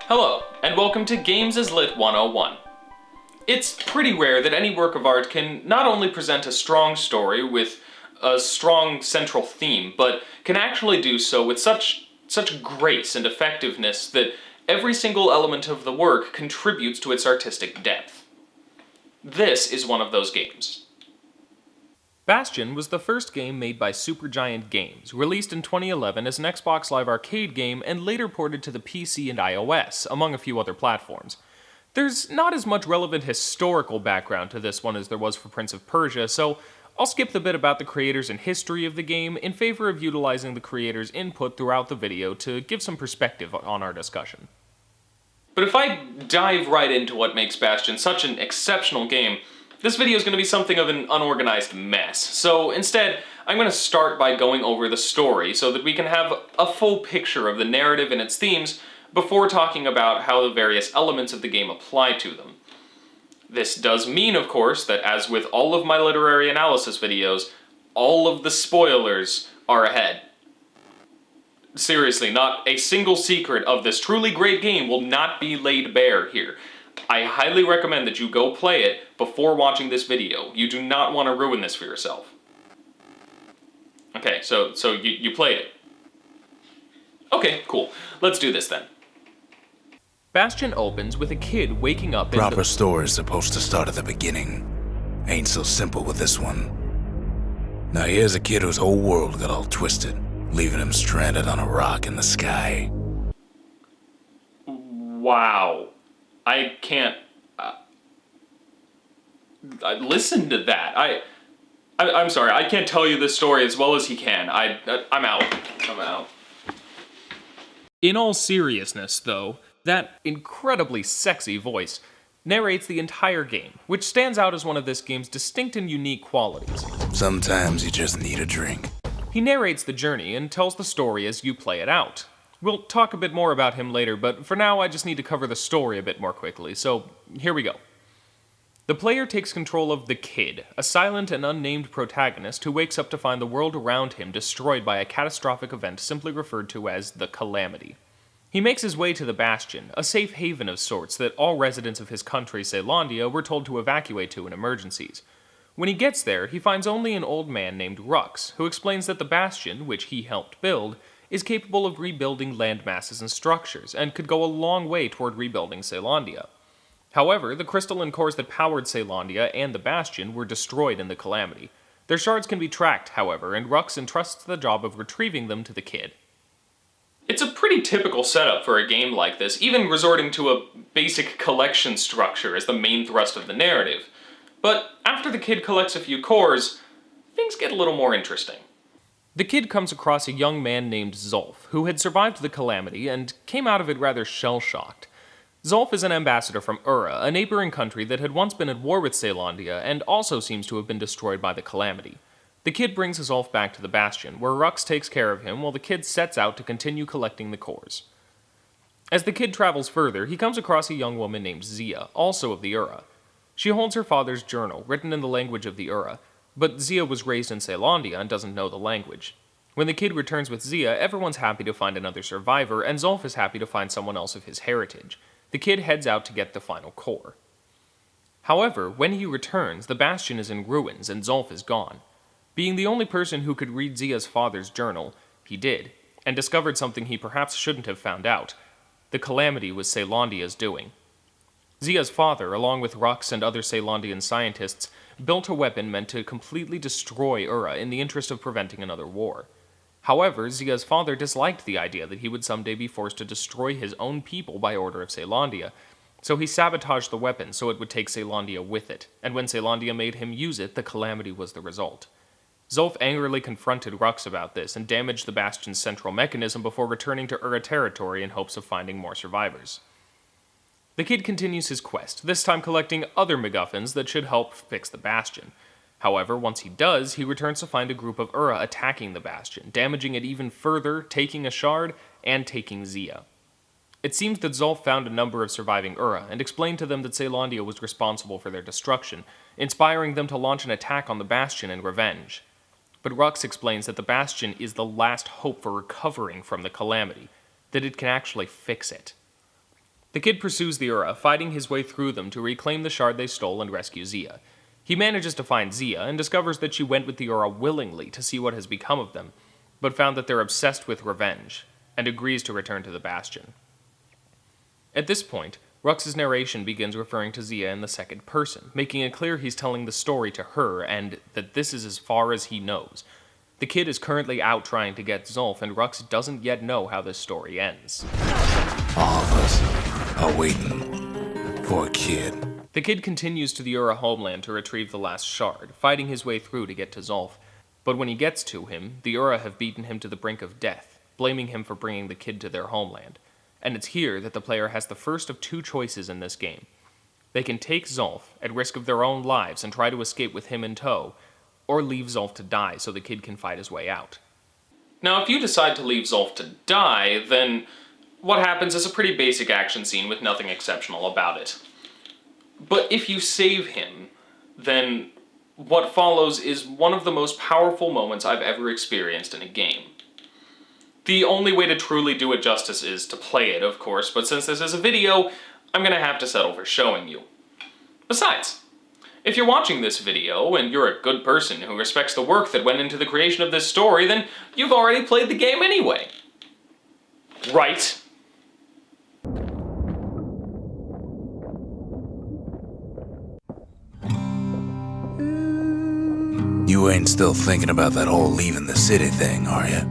Hello, and welcome to Games is Lit 101. It's pretty rare that any work of art can not only present a strong story with a strong central theme, but can actually do so with such grace and effectiveness that every single element of the work contributes to its artistic depth. This is one of those games. Bastion was the first game made by Supergiant Games, released in 2011 as an Xbox Live Arcade game and later ported to the PC and iOS, among a few other platforms. There's not as much relevant historical background to this one as there was for Prince of Persia, so I'll skip the bit about the creators and history of the game in favor of utilizing the creators' input throughout the video to give some perspective on our discussion. But if I dive right into what makes Bastion such an exceptional game, this video is going to be something of an unorganized mess, so instead, I'm going to start by going over the story so that we can have a full picture of the narrative and its themes before talking about how the various elements of the game apply to them. This does mean, of course, that as with all of my literary analysis videos, all of the spoilers are ahead. Seriously, not a single secret of this truly great game will not be laid bare here. I highly recommend that you go play it before watching this video. You do not want to ruin this for yourself. Okay, so you played it. Okay, cool. Let's do this then. Bastion opens with a kid waking up in Proper story's supposed to start at the beginning. Ain't so simple with this one. Now here's a kid whose whole world got all twisted, leaving him stranded on a rock in the sky. Wow. I can't... listen to that. I'm sorry, I can't tell you this story as well as he can. I'm out. I'm out. In all seriousness, though, that incredibly sexy voice narrates the entire game, which stands out as one of this game's distinct and unique qualities. Sometimes you just need a drink. He narrates the journey and tells the story as you play it out. We'll talk a bit more about him later, but for now I just need to cover the story a bit more quickly, so here we go. The player takes control of the kid, a silent and unnamed protagonist who wakes up to find the world around him destroyed by a catastrophic event simply referred to as the Calamity. He makes his way to the Bastion, a safe haven of sorts that all residents of his country, Caelondia, were told to evacuate to in emergencies. When he gets there, he finds only an old man named Rux, who explains that the Bastion, which he helped build, is capable of rebuilding land masses and structures, and could go a long way toward rebuilding Caelondia. However, the crystalline cores that powered Caelondia and the Bastion were destroyed in the Calamity. Their shards can be tracked, however, and Rux entrusts the job of retrieving them to the kid. It's a pretty typical setup for a game like this, even resorting to a basic collection structure as the main thrust of the narrative. But after the kid collects a few cores, things get a little more interesting. The kid comes across a young man named Zulf, who had survived the Calamity and came out of it rather shell-shocked. Zulf is an ambassador from Ura, a neighboring country that had once been at war with Caelondia and also seems to have been destroyed by the Calamity. The kid brings Zulf back to the Bastion, where Rux takes care of him while the kid sets out to continue collecting the cores. As the kid travels further, he comes across a young woman named Zia, also of the Ura. She holds her father's journal, written in the language of the Ura, but Zia was raised in Caelondia and doesn't know the language. When the kid returns with Zia, everyone's happy to find another survivor, and Zulf is happy to find someone else of his heritage. The kid heads out to get the final core. However, when he returns, the Bastion is in ruins and Zulf is gone. Being the only person who could read Zia's father's journal, he did, and discovered something he perhaps shouldn't have found out. The Calamity was Caelondia's doing. Zia's father, along with Rux and other Caelondian scientists, built a weapon meant to completely destroy Ura in the interest of preventing another war. However, Zia's father disliked the idea that he would someday be forced to destroy his own people by order of Caelondia, so he sabotaged the weapon so it would take Caelondia with it, and when Caelondia made him use it, the Calamity was the result. Zulf angrily confronted Rux about this and damaged the Bastion's central mechanism before returning to Ura territory in hopes of finding more survivors. The kid continues his quest, this time collecting other MacGuffins that should help fix the Bastion. However, once he does, he returns to find a group of Ura attacking the Bastion, damaging it even further, taking a shard, and taking Zia. It seems that Zulf found a number of surviving Ura and explained to them that Caelondia was responsible for their destruction, inspiring them to launch an attack on the Bastion in revenge. But Rux explains that the Bastion is the last hope for recovering from the Calamity, that it can actually fix it. The kid pursues the Ura, fighting his way through them to reclaim the shard they stole and rescue Zia. He manages to find Zia and discovers that she went with the Ura willingly to see what has become of them, but found that they're obsessed with revenge, and agrees to return to the Bastion. At this point, Rux's narration begins referring to Zia in the second person, making it clear he's telling the story to her and that this is as far as he knows. The kid is currently out trying to get Zulf, and Rux doesn't yet know how this story ends. All of us are waiting for a kid. The kid continues to the Ura homeland to retrieve the last shard, fighting his way through to get to Zulf. But when he gets to him, the Ura have beaten him to the brink of death, blaming him for bringing the kid to their homeland. And it's here that the player has the first of two choices in this game. They can take Zulf at risk of their own lives and try to escape with him in tow, or leave Zulf to die so the kid can fight his way out. Now, if you decide to leave Zulf to die, then what happens is a pretty basic action scene with nothing exceptional about it. But if you save him, then what follows is one of the most powerful moments I've ever experienced in a game. The only way to truly do it justice is to play it, of course, but since this is a video, I'm gonna have to settle for showing you. Besides, if you're watching this video and you're a good person who respects the work that went into the creation of this story, then you've already played the game anyway. Right? You ain't still thinking about that whole leaving the city thing, are you?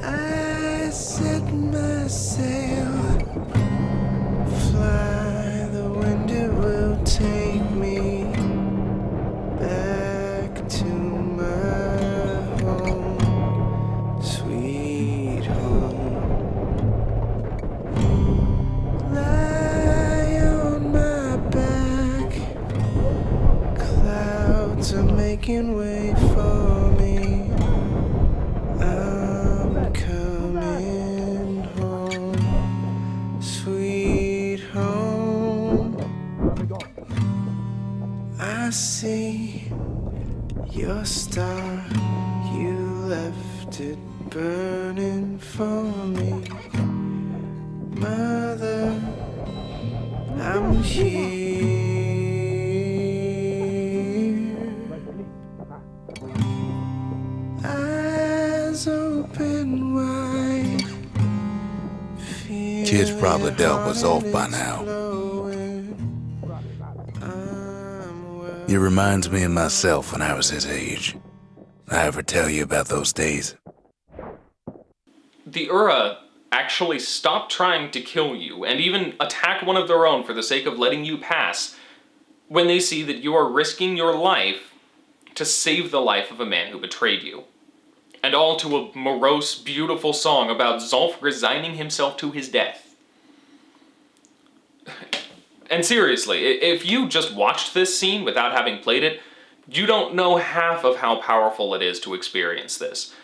I set my sail, fly, the wind it will take me back to my home, sweet home. Lie on my back, clouds are making way for me. I'm coming home, sweet home. I see your star, you left it burning for me. Mother, I'm here. Eyes open wide. Kid's probably dealt with Zulf by now. It reminds me of myself when I was his age. I ever tell you about those days? The Ura actually stop trying to kill you and even attack one of their own for the sake of letting you pass when they see that you are risking your life to save the life of a man who betrayed you. And all to a morose, beautiful song about Zulf resigning himself to his death. And seriously, if you just watched this scene without having played it, you don't know half of how powerful it is to experience this.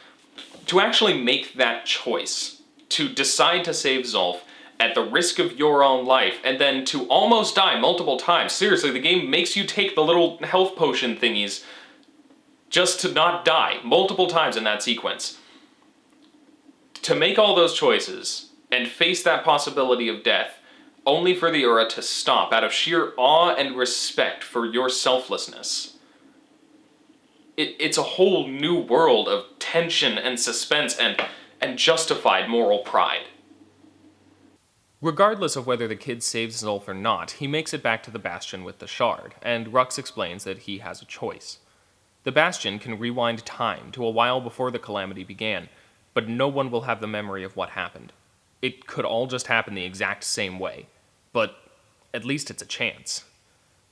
To actually make that choice, to decide to save Zulf at the risk of your own life, and then to almost die multiple times. Seriously, the game makes you take the little health potion thingies just to not die multiple times in that sequence. To make all those choices and face that possibility of death, only for the Ura to stop out of sheer awe and respect for your selflessness. It's a whole new world of tension and suspense and justified moral pride. Regardless of whether the kid saves Zulf or not, he makes it back to the Bastion with the shard, and Rux explains that he has a choice. The Bastion can rewind time to a while before the Calamity began, but no one will have the memory of what happened. It could all just happen the exact same way, but at least it's a chance.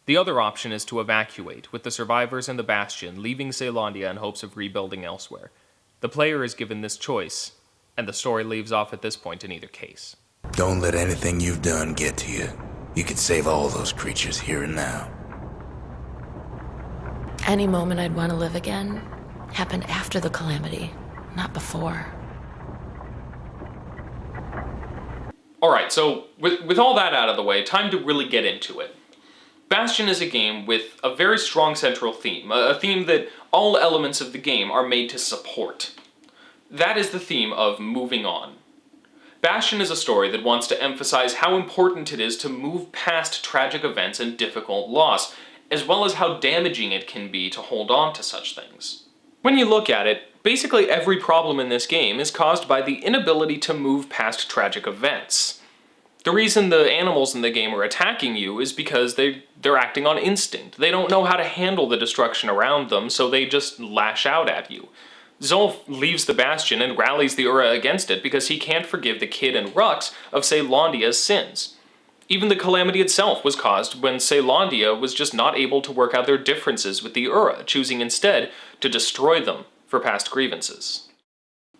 The other option is to evacuate, with the survivors and the Bastion leaving Caelondia in hopes of rebuilding elsewhere. The player is given this choice, and the story leaves off at this point in either case. Don't let anything you've done get to you. You can save all those creatures here and now. Any moment I'd want to live again happened after the Calamity, not before. Alright, so with all that out of the way, time to really get into it. Bastion is a game with a very strong central theme, a theme that all elements of the game are made to support. That is the theme of moving on. Bastion is a story that wants to emphasize how important it is to move past tragic events and difficult loss, as well as how damaging it can be to hold on to such things. When you look at it, basically every problem in this game is caused by the inability to move past tragic events. The reason the animals in the game are attacking you is because they're acting on instinct. They don't know how to handle the destruction around them, so they just lash out at you. Zulf leaves the Bastion and rallies the Ura against it because he can't forgive the Kid and Rux of Caelondia's sins. Even the Calamity itself was caused when Caelondia was just not able to work out their differences with the Ura, choosing instead to destroy them for past grievances.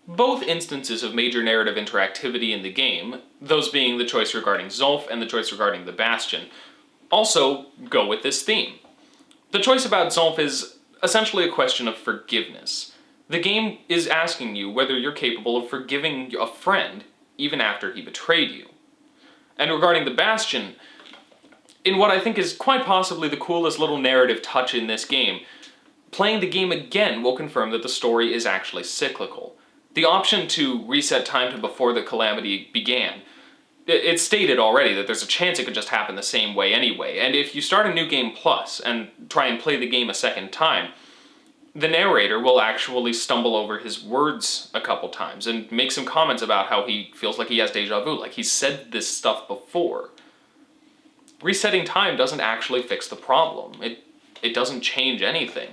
Both instances of major narrative interactivity in the game, those being the choice regarding Zulf and the choice regarding the Bastion, also go with this theme. The choice about Zulf is essentially a question of forgiveness. The game is asking you whether you're capable of forgiving a friend even after he betrayed you. And regarding the Bastion, in what I think is quite possibly the coolest little narrative touch in this game, playing the game again will confirm that the story is actually cyclical. The option to reset time to before the Calamity began, it's stated already that there's a chance it could just happen the same way anyway, and if you start a new game plus and try and play the game a second time, the narrator will actually stumble over his words a couple times and make some comments about how he feels like he has deja vu, like he's said this stuff before. Resetting time doesn't actually fix the problem. It doesn't change anything.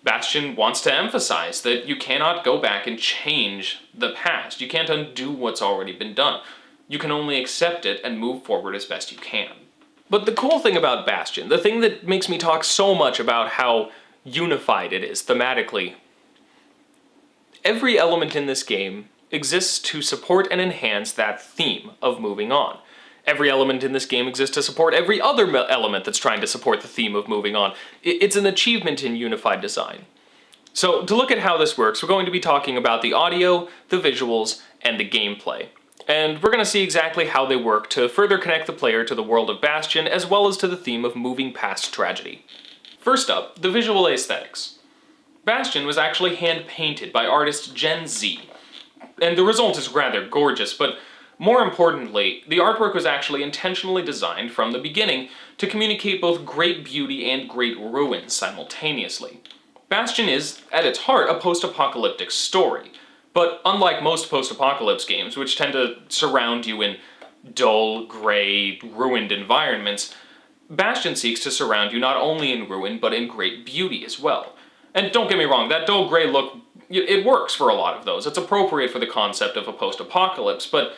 Bastion wants to emphasize that you cannot go back and change the past. You can't undo what's already been done. You can only accept it and move forward as best you can. But the cool thing about Bastion, the thing that makes me talk so much about how unified it is thematically, every element in this game exists to support and enhance that theme of moving on. Every element in this game exists to support every other element that's trying to support the theme of moving on. It's an achievement in unified design. So to look at how this works, we're going to be talking about the audio, the visuals, and the gameplay. And we're going to see exactly how they work to further connect the player to the world of Bastion, as well as to the theme of moving past tragedy. First up, the visual aesthetics. Bastion was actually hand-painted by artist Gen Z, and the result is rather gorgeous, but more importantly, the artwork was actually intentionally designed from the beginning to communicate both great beauty and great ruin simultaneously. Bastion is, at its heart, a post-apocalyptic story, but unlike most post-apocalypse games, which tend to surround you in dull, gray, ruined environments, Bastion seeks to surround you not only in ruin, but in great beauty as well. And don't get me wrong, that dull gray look, it works for a lot of those. It's appropriate for the concept of a post-apocalypse, but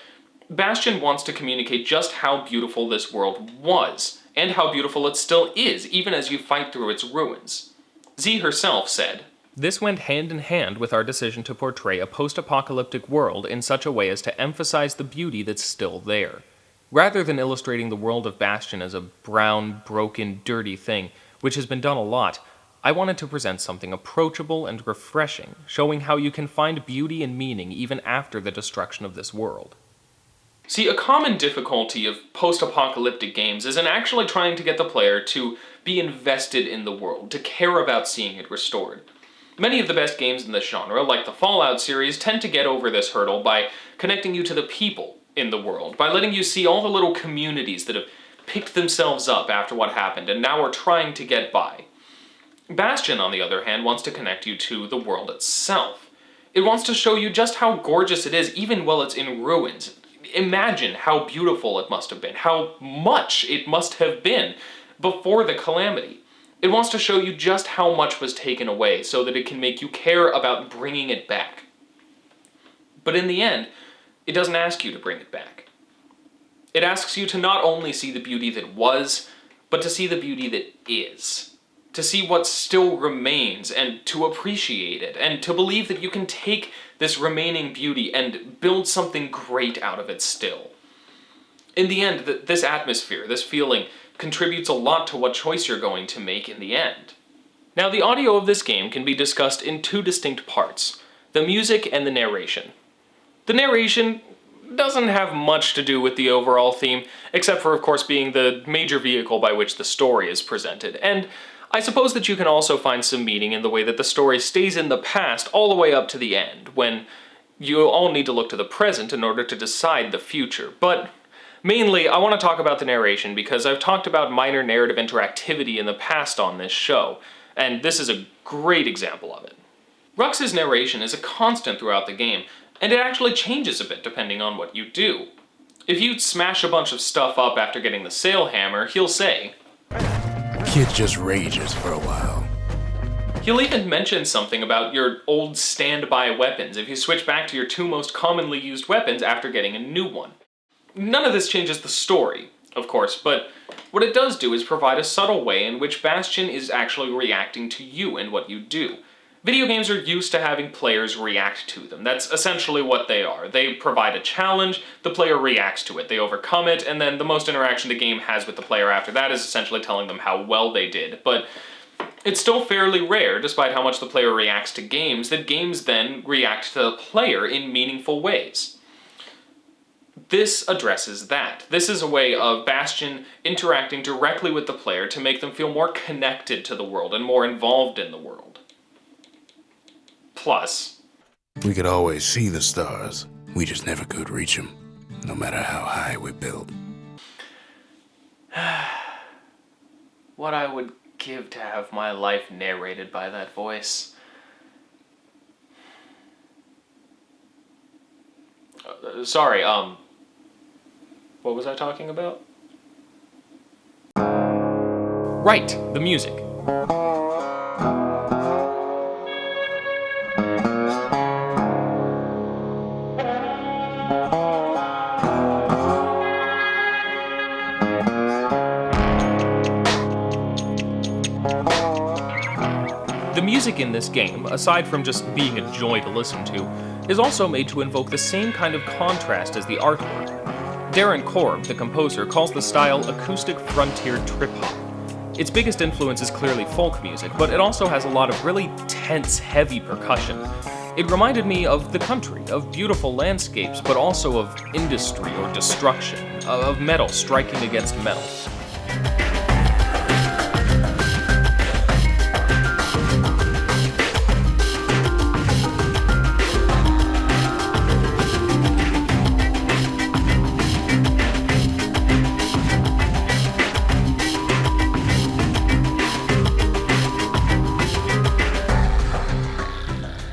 Bastion wants to communicate just how beautiful this world was, and how beautiful it still is, even as you fight through its ruins. Z herself said, "This went hand in hand with our decision to portray a post-apocalyptic world in such a way as to emphasize the beauty that's still there. Rather than illustrating the world of Bastion as a brown, broken, dirty thing, which has been done a lot, I wanted to present something approachable and refreshing, showing how you can find beauty and meaning even after the destruction of this world." See, a common difficulty of post-apocalyptic games is in actually trying to get the player to be invested in the world, to care about seeing it restored. Many of the best games in this genre, like the Fallout series, tend to get over this hurdle by connecting you to the people in the world, by letting you see all the little communities that have picked themselves up after what happened and now are trying to get by. Bastion, on the other hand, wants to connect you to the world itself. It wants to show you just how gorgeous it is even while it's in ruins. Imagine how beautiful it must have been, how much it must have been before the Calamity. It wants to show you just how much was taken away so that it can make you care about bringing it back. But in the end, it doesn't ask you to bring it back. It asks you to not only see the beauty that was, but to see the beauty that is. To see what still remains, and to appreciate it, and to believe that you can take this remaining beauty and build something great out of it still. In the end, this atmosphere, this feeling, contributes a lot to what choice you're going to make in the end. Now, the audio of this game can be discussed in two distinct parts, the music and the narration. The narration, doesn't have much to do with the overall theme, except for, of course, being the major vehicle by which the story is presented. And I suppose that you can also find some meaning in the way that the story stays in the past all the way up to the end, when you all need to look to the present in order to decide the future. But mainly, I want to talk about the narration because I've talked about minor narrative interactivity in the past on this show, and this is a great example of it. Rux's narration is a constant throughout the game, and it actually changes a bit depending on what you do. If you smash a bunch of stuff up after getting the sail hammer, he'll say, Kid just rages for a while. He'll even mention something about your old standby weapons if you switch back to your two most commonly used weapons after getting a new one. None of this changes the story, of course, but what it does do is provide a subtle way in which Bastion is actually reacting to you and what you do. Video games are used to having players react to them. That's essentially what they are. They provide a challenge, the player reacts to it, they overcome it, and then the most interaction the game has with the player after that is essentially telling them how well they did. But it's still fairly rare, despite how much the player reacts to games, that games then react to the player in meaningful ways. This addresses that. This is a way of Bastion interacting directly with the player to make them feel more connected to the world and more involved in the world. Plus, We could always see the stars. We just never could reach them, no matter how high we built. what I would give to have my life narrated by that voice. Sorry, what was I talking about? Right, the music. The music in this game, aside from just being a joy to listen to, is also made to invoke the same kind of contrast as the artwork. Darren Korb, the composer, calls the style acoustic frontier trip-hop. Its biggest influence is clearly folk music, but it also has a lot of really tense, heavy percussion. It reminded me of the country, of beautiful landscapes, but also of industry or destruction, of metal striking against metal.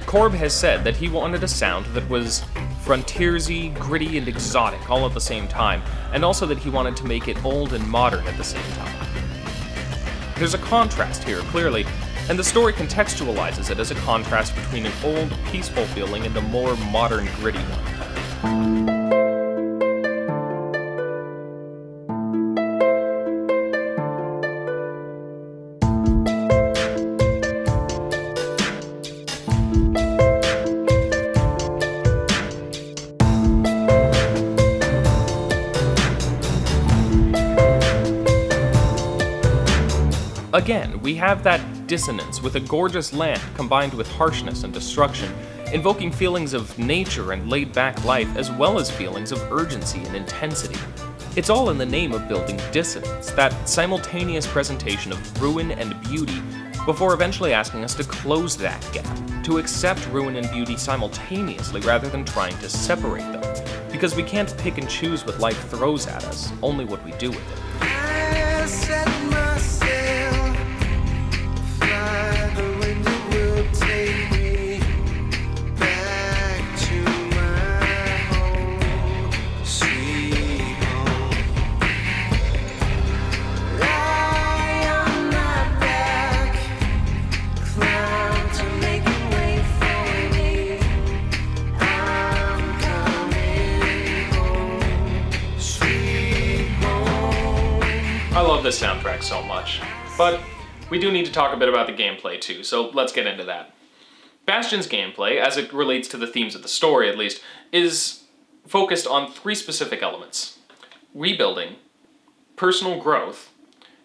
Korb has said that he wanted a sound that was frontiersy, gritty, and exotic all at the same time, and also that he wanted to make it old and modern at the same time. There's a contrast here, clearly, and the story contextualizes it as a contrast between an old, peaceful feeling and a more modern, gritty one. Again, we have that dissonance with a gorgeous land combined with harshness and destruction, invoking feelings of nature and laid-back life as well as feelings of urgency and intensity. It's all in the name of building dissonance, that simultaneous presentation of ruin and beauty, before eventually asking us to close that gap, to accept ruin and beauty simultaneously rather than trying to separate them, because we can't pick and choose what life throws at us, only what we do with it. I set myself fly, the wind will take me back to my home, sweet home. Lie on my back, climb to make a way for me. I'm coming home, sweet home. I love this soundtrack so much, but we do need to talk a bit about the gameplay too, so let's get into that. Bastion's gameplay, as it relates to the themes of the story at least, is focused on three specific elements: rebuilding, personal growth,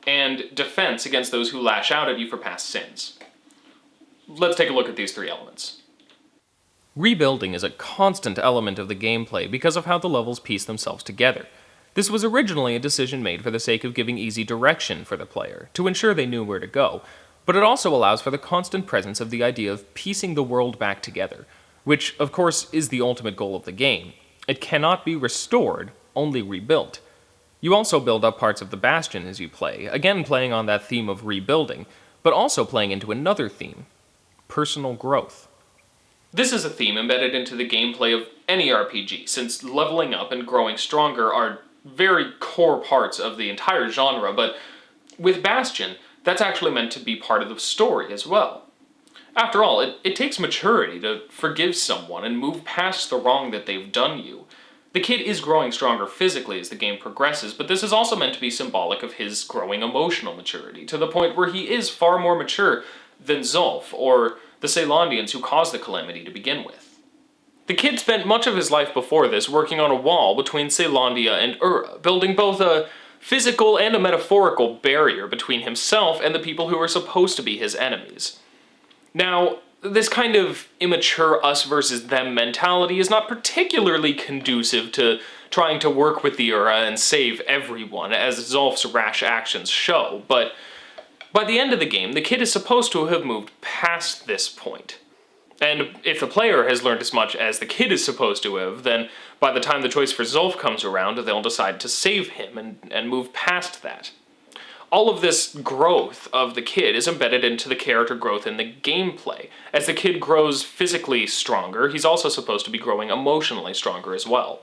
and defense against those who lash out at you for past sins. Let's take a look at these three elements. Rebuilding is a constant element of the gameplay because of how the levels piece themselves together. This was originally a decision made for the sake of giving easy direction for the player, to ensure they knew where to go, but it also allows for the constant presence of the idea of piecing the world back together, which, of course, is the ultimate goal of the game. It cannot be restored, only rebuilt. You also build up parts of the Bastion as you play, again playing on that theme of rebuilding, but also playing into another theme: personal growth. This is a theme embedded into the gameplay of any RPG, since leveling up and growing stronger are very core parts of the entire genre, but with Bastion, that's actually meant to be part of the story as well. After all, it takes maturity to forgive someone and move past the wrong that they've done you. The kid is growing stronger physically as the game progresses, but this is also meant to be symbolic of his growing emotional maturity, to the point where he is far more mature than Zulf, or the Ceylondians who caused the Calamity to begin with. The kid spent much of his life before this working on a wall between Ceylondia and Ura, building both a physical and a metaphorical barrier between himself and the people who were supposed to be his enemies. Now, this kind of immature us versus them mentality is not particularly conducive to trying to work with the Ura and save everyone, as Zulf's rash actions show, but by the end of the game, the kid is supposed to have moved past this point. And if the player has learned as much as the kid is supposed to have, then by the time the choice for Zulf comes around, they'll decide to save him and move past that. All of this growth of the kid is embedded into the character growth in the gameplay. As the kid grows physically stronger, he's also supposed to be growing emotionally stronger as well.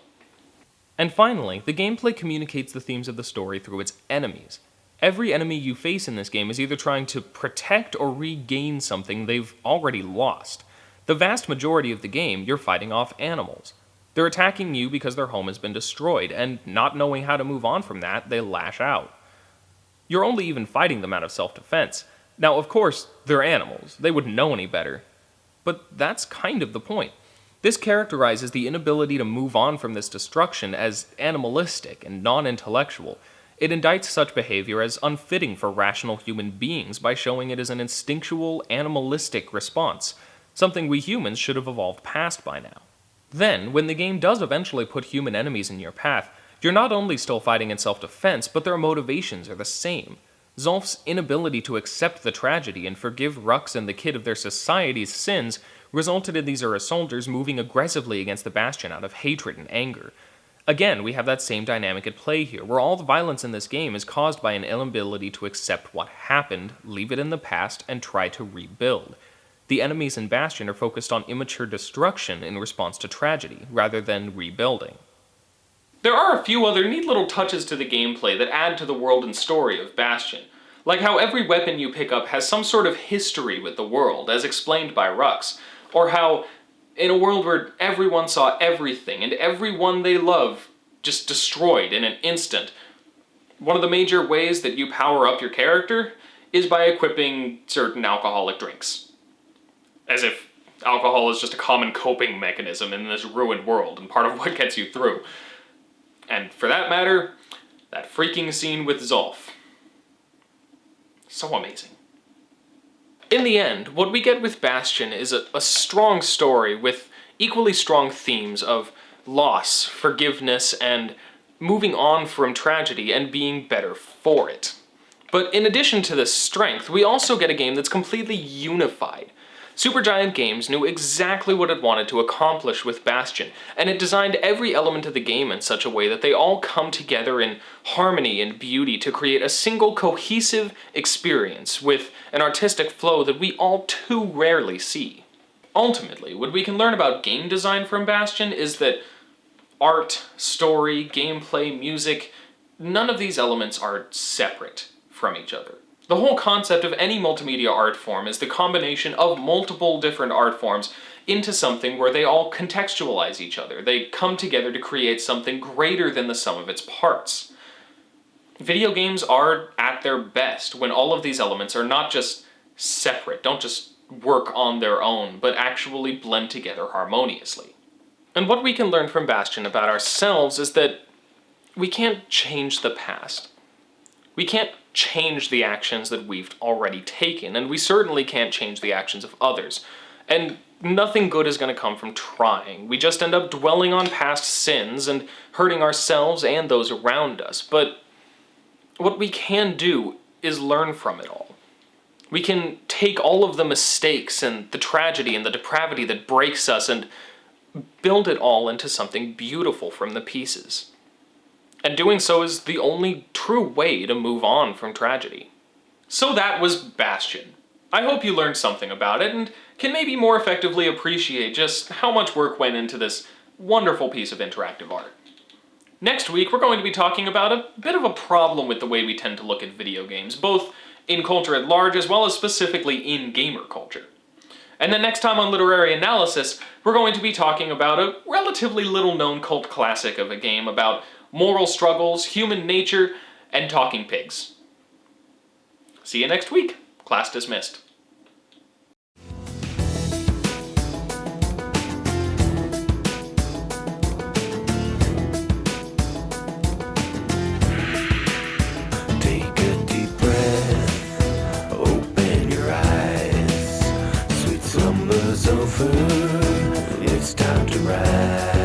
And finally, the gameplay communicates the themes of the story through its enemies. Every enemy you face in this game is either trying to protect or regain something they've already lost. The vast majority of the game, you're fighting off animals. They're attacking you because their home has been destroyed, and not knowing how to move on from that, they lash out. You're only even fighting them out of self-defense. Now, of course, they're animals. They wouldn't know any better. But that's kind of the point. This characterizes the inability to move on from this destruction as animalistic and non-intellectual. It indicts such behavior as unfitting for rational human beings by showing it as an instinctual, animalistic response, something we humans should have evolved past by now. Then, when the game does eventually put human enemies in your path, you're not only still fighting in self-defense, but their motivations are the same. Zulf's inability to accept the tragedy and forgive Rux and the kid of their society's sins resulted in these Ura soldiers moving aggressively against the Bastion out of hatred and anger. Again, we have that same dynamic at play here, where all the violence in this game is caused by an inability to accept what happened, leave it in the past, and try to rebuild. The enemies in Bastion are focused on immature destruction in response to tragedy, rather than rebuilding. There are a few other neat little touches to the gameplay that add to the world and story of Bastion, like how every weapon you pick up has some sort of history with the world, as explained by Rux, or how in a world where everyone saw everything and everyone they love just destroyed in an instant, one of the major ways that you power up your character is by equipping certain alcoholic drinks. As if alcohol is just a common coping mechanism in this ruined world and part of what gets you through. And for that matter, that freaking scene with Zulf. So amazing. In the end, what we get with Bastion is a strong story with equally strong themes of loss, forgiveness, and moving on from tragedy and being better for it. But in addition to this strength, we also get a game that's completely unified. Supergiant Games knew exactly what it wanted to accomplish with Bastion, and it designed every element of the game in such a way that they all come together in harmony and beauty to create a single cohesive experience with an artistic flow that we all too rarely see. Ultimately, what we can learn about game design from Bastion is that art, story, gameplay, music, none of these elements are separate from each other. The whole concept of any multimedia art form is the combination of multiple different art forms into something where they all contextualize each other. They come together to create something greater than the sum of its parts. Video games are at their best when all of these elements are not just separate, don't just work on their own, but actually blend together harmoniously. And what we can learn from Bastion about ourselves is that we can't change the past. We can't change the actions that we've already taken, and we certainly can't change the actions of others. And nothing good is going to come from trying. We just end up dwelling on past sins and hurting ourselves and those around us. But what we can do is learn from it all. We can take all of the mistakes and the tragedy and the depravity that breaks us and build it all into something beautiful from the pieces. And doing so is the only true way to move on from tragedy. So that was Bastion. I hope you learned something about it and can maybe more effectively appreciate just how much work went into this wonderful piece of interactive art. Next week, we're going to be talking about a bit of a problem with the way we tend to look at video games, both in culture at large as well as specifically in gamer culture. And then next time on Literary Analysis, we're going to be talking about a relatively little-known cult classic of a game about moral struggles, human nature, and talking pigs. See you next week. Class dismissed. Take a deep breath, open your eyes. Sweet slumber's over, it's time to rise.